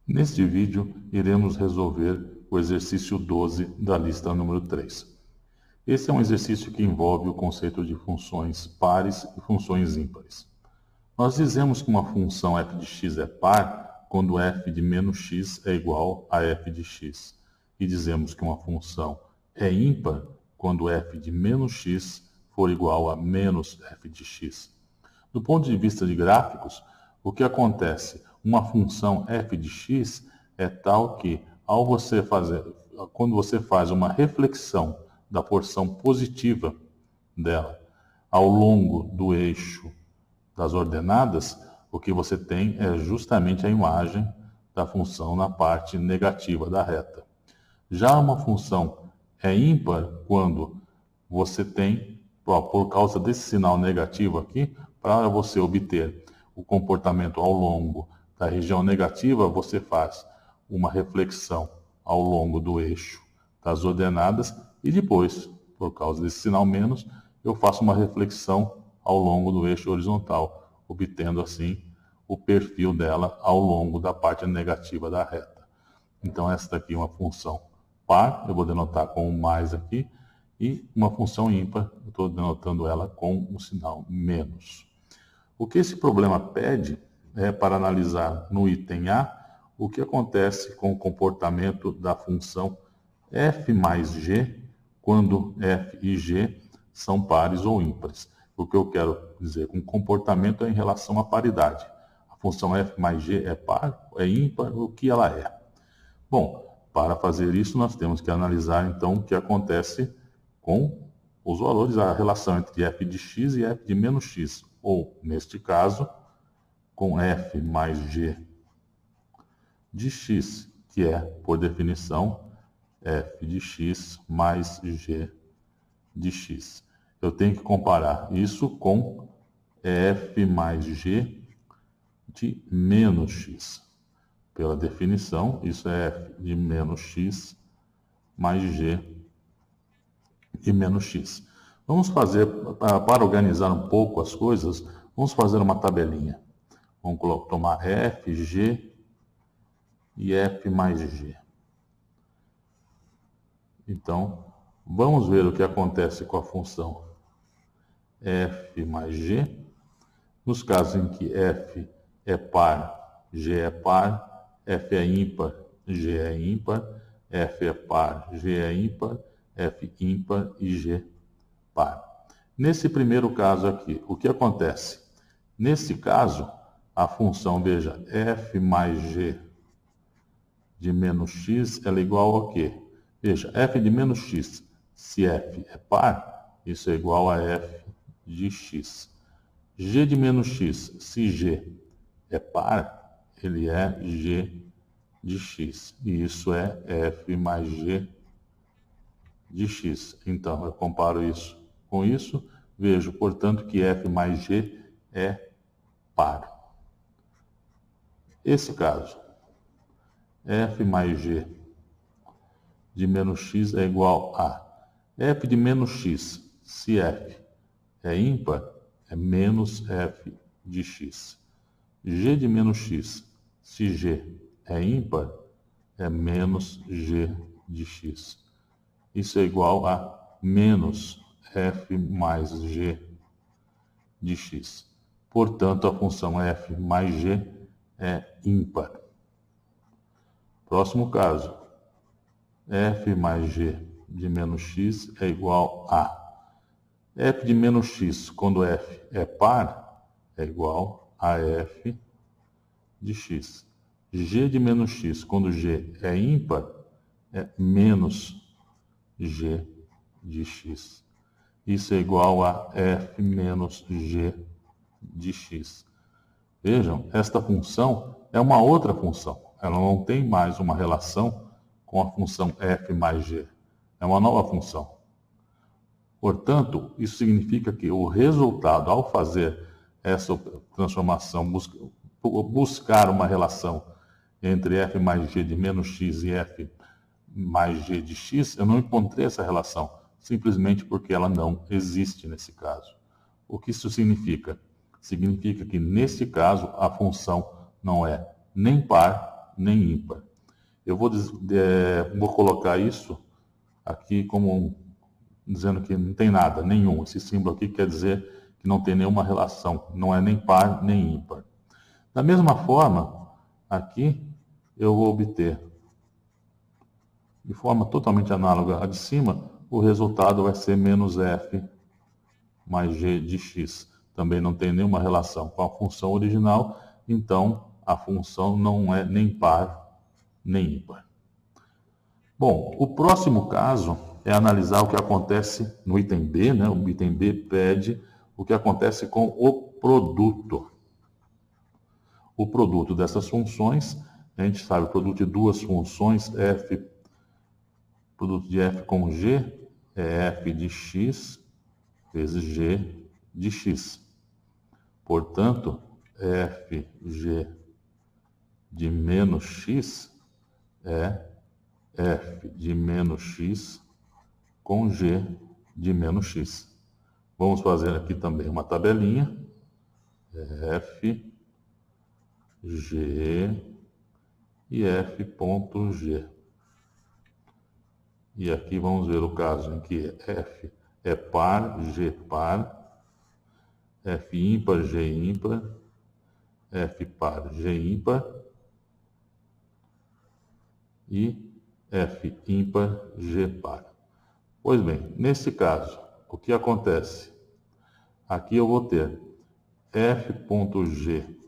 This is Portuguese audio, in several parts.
Neste vídeo, iremos resolver o exercício 12 da lista número 3. Esse é um exercício que envolve o conceito de funções pares e funções ímpares. Nós dizemos que uma função f de x é par quando f de menos x é igual a f de x. E dizemos que uma função é ímpar quando f de menos x for igual a menos f de x. Do ponto de vista de gráficos, o que acontece? Uma função f de x é tal que, quando você faz uma reflexão da porção positiva dela ao longo do eixo das ordenadas, o que você tem é justamente a imagem da função na parte negativa da reta. Já uma função é ímpar quando você tem, por causa desse sinal negativo aqui, para você obter o comportamento ao longo da região negativa, você faz uma reflexão ao longo do eixo das ordenadas e depois, por causa desse sinal menos, eu faço uma reflexão ao longo do eixo horizontal, obtendo assim o perfil dela ao longo da parte negativa da reta. Então esta aqui é uma função par, eu vou denotar com um mais aqui, e uma função ímpar, eu estou denotando ela com o sinal menos. O que esse problema pede é para analisar no item A o que acontece com o comportamento da função f mais g quando f e g são pares ou ímpares. O que eu quero dizer com comportamento é em relação à paridade. A função f mais g é par, é ímpar, o que ela é? Bom, para fazer isso nós temos que analisar então o que acontece com os valores, a relação entre f de x e f de menos x, ou, neste caso, com f mais g de x, que é, por definição, f de x mais g de x. Eu tenho que comparar isso com f mais g de menos x. Pela definição, isso é f de menos x mais g de menos x. Vamos fazer, para organizar um pouco as coisas, vamos fazer uma tabelinha. Vamos tomar f, g e f mais g. Então, vamos ver o que acontece com a função f mais g. Nos casos em que f é par, g é par, f é ímpar, g é ímpar, f é par, g é ímpar, f ímpar e g par. Nesse primeiro caso aqui, o que acontece? Nesse caso, a função, veja, f mais g de menos x ela é igual a quê? Veja, f de menos x, se f é par, isso é igual a f de x. G de menos x, se g é par, ele é g de x. E isso é f mais g de x. Então, eu comparo isso com isso, vejo, portanto, que f mais g é par. Esse caso, f mais g de menos x é igual a f de menos x, se f é ímpar, é menos f de x. G de menos x, se g é ímpar, é menos g de x. Isso é igual a menos f mais g de x. Portanto, a função f mais g é ímpar. Próximo caso, f mais g de menos x é igual a f de menos x, quando f é par, é igual a f de x. G de menos x, quando g é ímpar, é menos g de x. Isso é igual a f menos g de x. Vejam, esta função é uma outra função. Ela não tem mais uma relação com a função f mais g. É uma nova função. Portanto, isso significa que o resultado, ao fazer essa transformação, buscar uma relação entre f mais g de menos x e f mais g de x, eu não encontrei essa relação, simplesmente porque ela não existe nesse caso. O que isso significa? Significa que, nesse caso, a função não é nem par nem ímpar. Eu vou colocar isso aqui como dizendo que não tem nada, nenhum. Esse símbolo aqui quer dizer que não tem nenhuma relação, não é nem par nem ímpar. Da mesma forma, aqui eu vou obter, de forma totalmente análoga à de cima, o resultado vai ser menos f mais g de x. Também não tem nenhuma relação com a função original, então a função não é nem par nem ímpar. Bom, o próximo caso é analisar o que acontece no item B, né? O item B pede o que acontece com o produto. O produto dessas funções, a gente sabe, o produto de duas funções, produto de f com g é f de x vezes g de x. Portanto, fg de menos x é f de menos x com g de menos x. Vamos fazer aqui também uma tabelinha. F, G e F ponto G. E aqui vamos ver o caso em que F é par, G par, F ímpar, G ímpar, F par, G ímpar e F ímpar, G par. Pois bem, nesse caso, o que acontece? Aqui eu vou ter f.g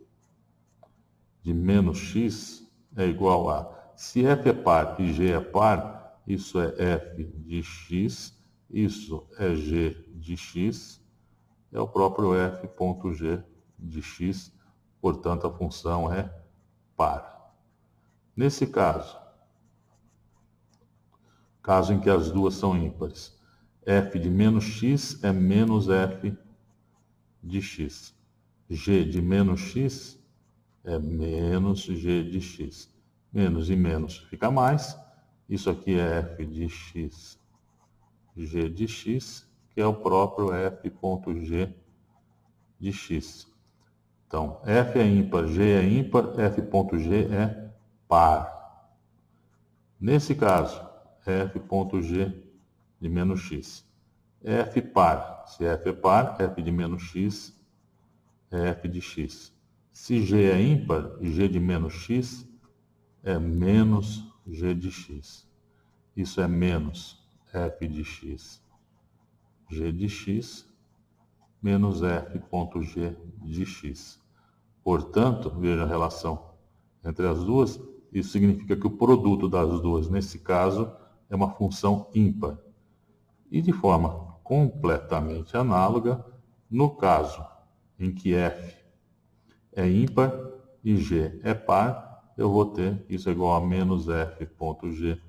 de menos x é igual a, se f é par e g é par, isso é f de x, isso é g de x, é o próprio f.g de x, portanto a função é par. Nesse caso em que as duas são ímpares, f de menos x é menos f de x. G de menos x é menos g de x. Menos e menos fica mais. Isso aqui é f de x, g de x, que é o próprio f.g de x. Então, f é ímpar, g é ímpar, f.g é par. Nesse caso, f.g de menos x. F par, se f é par, f de menos x é f de x. Se g é ímpar, g de menos x é menos g de x. Isso é menos f de x, g de x, menos f.g de x. Portanto, veja a relação entre as duas, isso significa que o produto das duas, nesse caso, é uma função ímpar. E de forma completamente análoga, no caso em que f é ímpar e g é par, eu vou ter isso é igual a menos f.g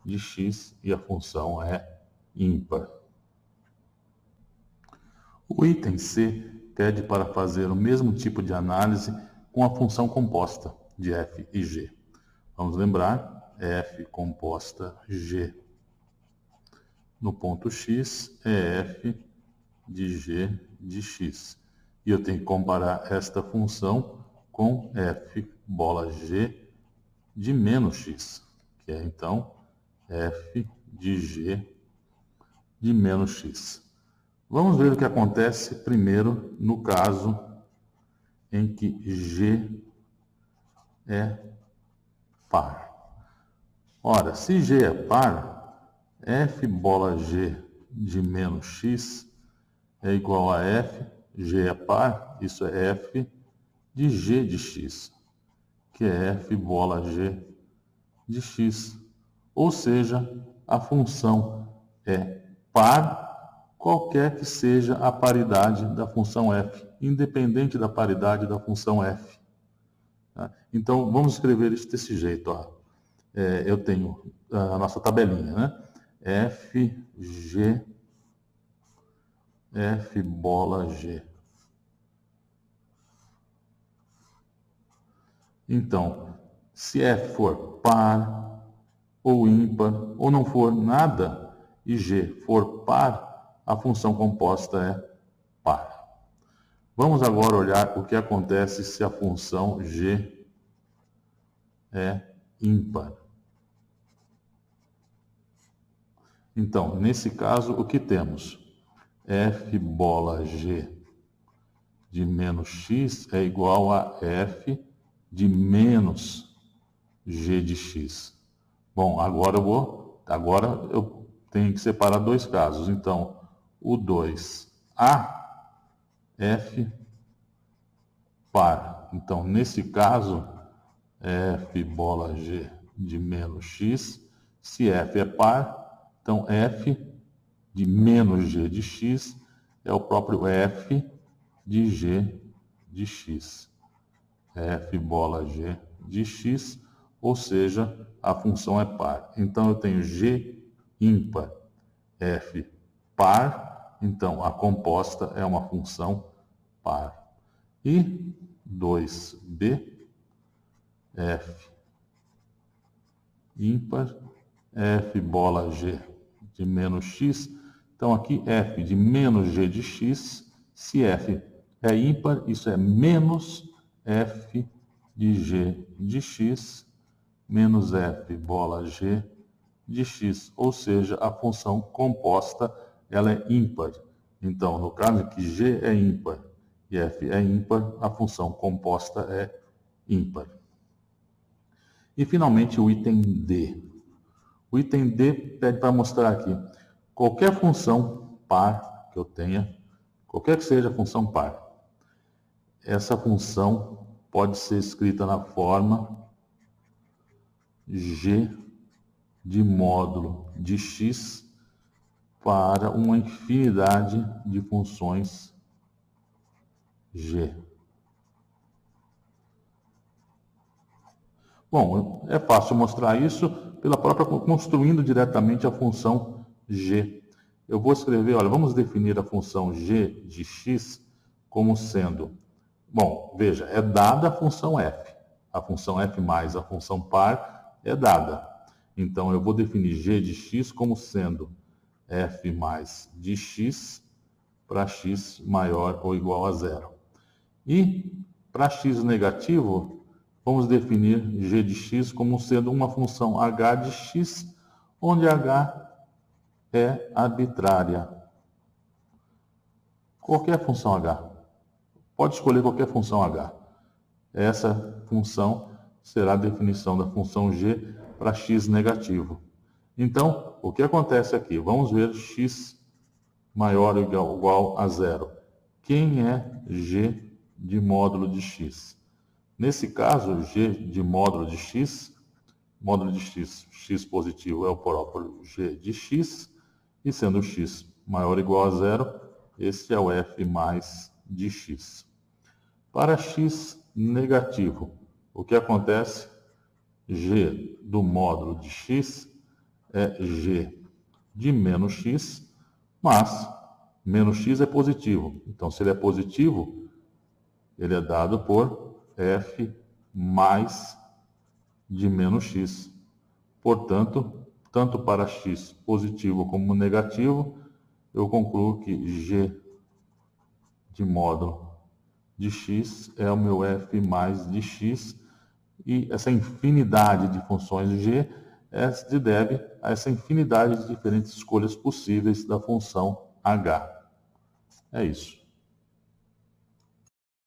de x e a função é ímpar. O item C pede para fazer o mesmo tipo de análise com a função composta de f e g. Vamos lembrar, f composta g no ponto x é f de g de x. E eu tenho que comparar esta função com f bola g de menos x, que é então f de g de menos x. Vamos ver o que acontece primeiro no caso em que g é par. Ora, se g é par, f bola g de menos x é igual a f, g é par, isso é f de g de x, que é f bola g de x. Ou seja, a função é par, qualquer que seja a paridade da função f, independente da paridade da função f. Tá? Então, vamos escrever isso desse jeito. Ó. Eu tenho a nossa tabelinha, né? f bola g. Então, se f for par ou ímpar, ou não for nada, e g for par, a função composta é par. Vamos agora olhar o que acontece se a função g é ímpar. Então, nesse caso, o que temos? F bola G de menos x é igual a F de menos G de x. Bom, agora eu tenho que separar dois casos. Então, o 2A, F par. Então, nesse caso, F bola G de menos x. Se F é par, então F de menos G de x é o próprio F de G de x. F bola G de x, ou seja, a função é par. Então, eu tenho G ímpar, F par, então a composta é uma função par. E 2B, F ímpar, F bola G de menos x. Então, aqui F de menos G de x, se F é ímpar, isso é menos F de G de x, menos F bola G de x, ou seja, a função composta ela é ímpar. Então, no caso em que G é ímpar e F é ímpar, a função composta é ímpar. E, finalmente, o item D. O item D pede para mostrar aqui qualquer função par que eu tenha, qualquer que seja a função par. Essa função pode ser escrita na forma G de módulo de x para uma infinidade de funções G. Bom, é fácil mostrar isso pela própria construindo diretamente a função G. Eu vou escrever, olha, vamos definir a função G de x como sendo, bom, veja, é dada a função f. A função f mais a função par é dada. Então, eu vou definir G de x como sendo f mais de x para x maior ou igual a zero. E, para x negativo, vamos definir G de x como sendo uma função h de x, onde h é arbitrária. Qualquer função h. Pode escolher qualquer função h. Essa função será a definição da função g para x negativo. Então, o que acontece aqui? Vamos ver x maior ou igual a zero. Quem é g de módulo de x? Nesse caso, g de módulo de x, x positivo é o próprio g de x, e sendo x maior ou igual a zero, esse é o f mais de x. Para x negativo, o que acontece? G do módulo de x é g de menos x, mas menos x é positivo. Então, se ele é positivo, ele é dado por f mais de menos x. Portanto, tanto para x positivo como negativo, eu concluo que g de módulo de x é o meu f mais de x, e essa infinidade de funções g se deve a essa infinidade de diferentes escolhas possíveis da função h. É isso.